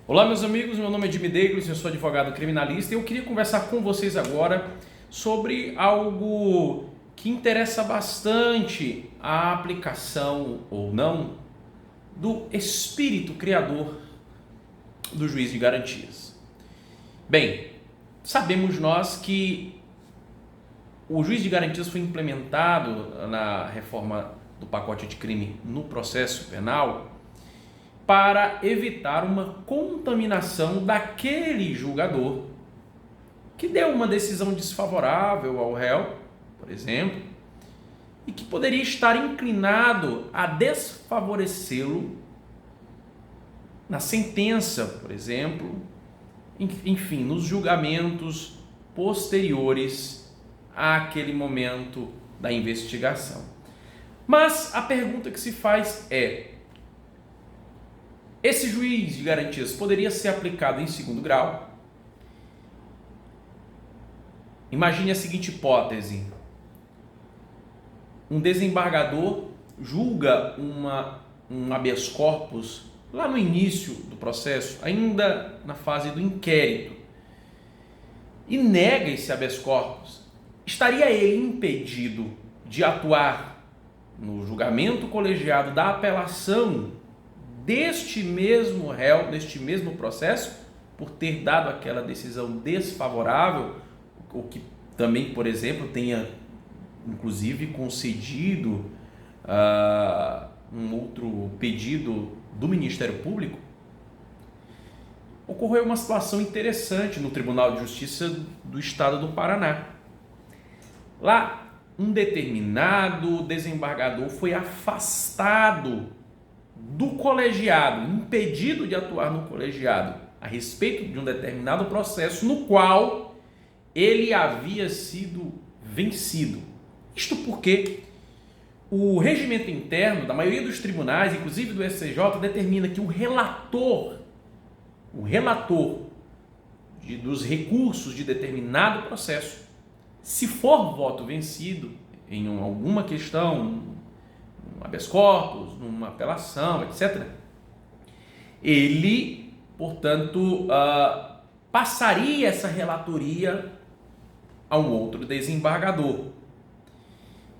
Olá, meus amigos, meu nome é Jimmy Deglos, eu sou advogado criminalista e eu queria conversar com vocês agora sobre algo que interessa bastante a aplicação ou não do espírito criador do juiz de garantias. Bem, sabemos nós que o juiz de garantias foi implementado na reforma do pacote anticrime no processo penal para evitar uma contaminação daquele julgador que deu uma decisão desfavorável ao réu, por exemplo, e que poderia estar inclinado a desfavorecê-lo na sentença, por exemplo, enfim, nos julgamentos posteriores àquele momento da investigação. Mas a pergunta que se faz é: esse juiz de garantias poderia ser aplicado em segundo grau? Imagine a seguinte hipótese: um desembargador julga um habeas corpus lá no início do processo, ainda na fase do inquérito, e nega esse habeas corpus. Estaria ele impedido de atuar no julgamento colegiado da apelação deste mesmo réu, deste mesmo processo, por ter dado aquela decisão desfavorável, ou que também, por exemplo, tenha inclusive concedido um outro pedido do Ministério Público? Ocorreu uma situação interessante no Tribunal de Justiça do Estado do Paraná. Lá, um determinado desembargador foi afastado do colegiado, impedido de atuar no colegiado a respeito de um determinado processo no qual ele havia sido vencido. Isto porque o regimento interno da maioria dos tribunais, inclusive do STJ, determina que o relator dos recursos de determinado processo, se for voto vencido em alguma questão, num habeas corpus, numa apelação, etc., ele, portanto, passaria essa relatoria a um outro desembargador.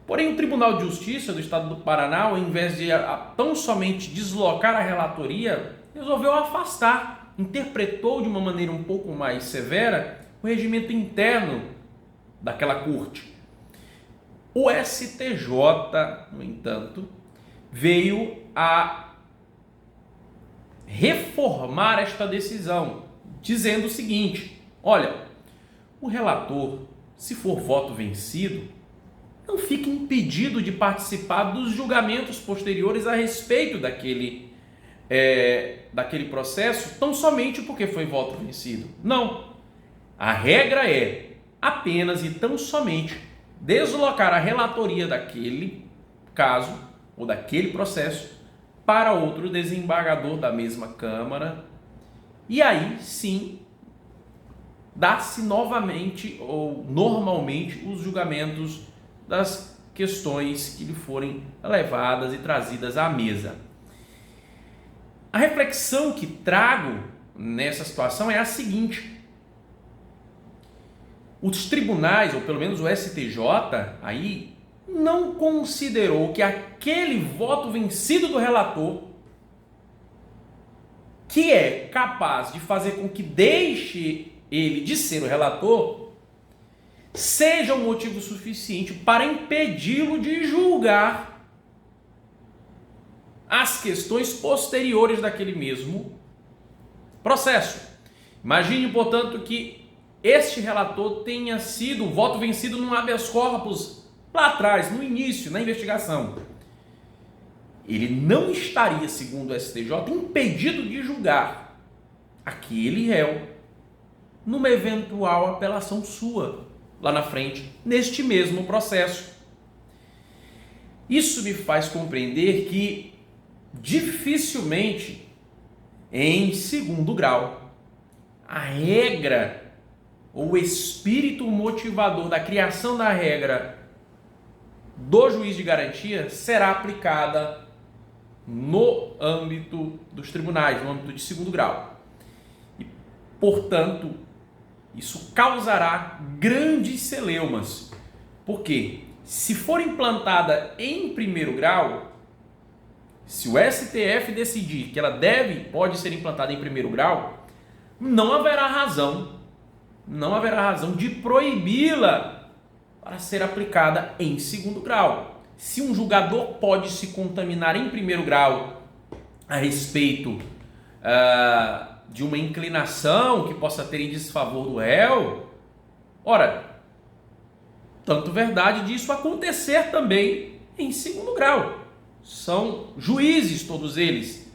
Porém, o Tribunal de Justiça do Estado do Paraná, ao invés de tão somente deslocar a relatoria, resolveu afastar, interpretou de uma maneira um pouco mais severa o regimento interno daquela corte. O STJ, no entanto, veio a reformar esta decisão, dizendo o seguinte: olha, o relator, se for voto vencido, não fica impedido de participar dos julgamentos posteriores a respeito daquele processo, tão somente porque foi voto vencido. Não. A regra é apenas e tão somente deslocar a relatoria daquele caso ou daquele processo para outro desembargador da mesma Câmara, e aí sim dá-se novamente ou normalmente os julgamentos das questões que lhe forem levadas e trazidas à mesa. A reflexão que trago nessa situação é a seguinte: os tribunais, ou pelo menos o STJ, aí não considerou que aquele voto vencido do relator, que é capaz de fazer com que deixe ele de ser o relator, seja um motivo suficiente para impedi-lo de julgar as questões posteriores daquele mesmo processo. Imagine, portanto, que este relator tenha sido o voto vencido num habeas corpus lá atrás, no início, na investigação. Ele não estaria, segundo o STJ, impedido de julgar aquele réu numa eventual apelação sua lá na frente, neste mesmo processo. Isso me faz compreender que dificilmente, em segundo grau, a regra ou o espírito motivador da criação da regra do juiz de garantia será aplicada no âmbito dos tribunais, no âmbito de segundo grau. Portanto, isso causará grandes celeumas. Por quê? Se for implantada em primeiro grau, se o STF decidir que ela pode ser implantada em primeiro grau, não haverá razão de proibi-la para ser aplicada em segundo grau. Se um julgador pode se contaminar em primeiro grau a respeito de uma inclinação que possa ter em desfavor do réu, ora, tanto verdade disso acontecer também em segundo grau. São juízes todos eles,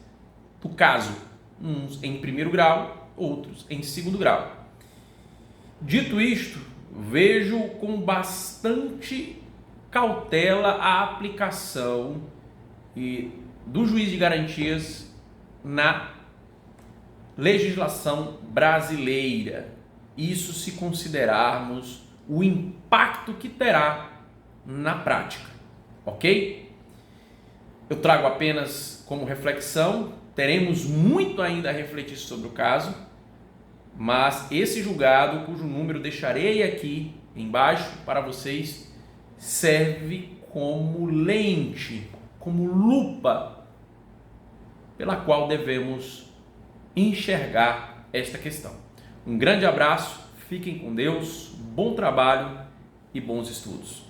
do caso, uns em primeiro grau, outros em segundo grau. Dito isto, vejo com bastante cautela a aplicação do juiz de garantias na legislação brasileira. Isso se considerarmos o impacto que terá na prática, ok? Eu trago apenas como reflexão, teremos muito ainda a refletir sobre o caso, mas esse julgado, cujo número deixarei aqui embaixo para vocês, serve como lente, como lupa, pela qual devemos enxergar esta questão. Um grande abraço, fiquem com Deus, bom trabalho e bons estudos.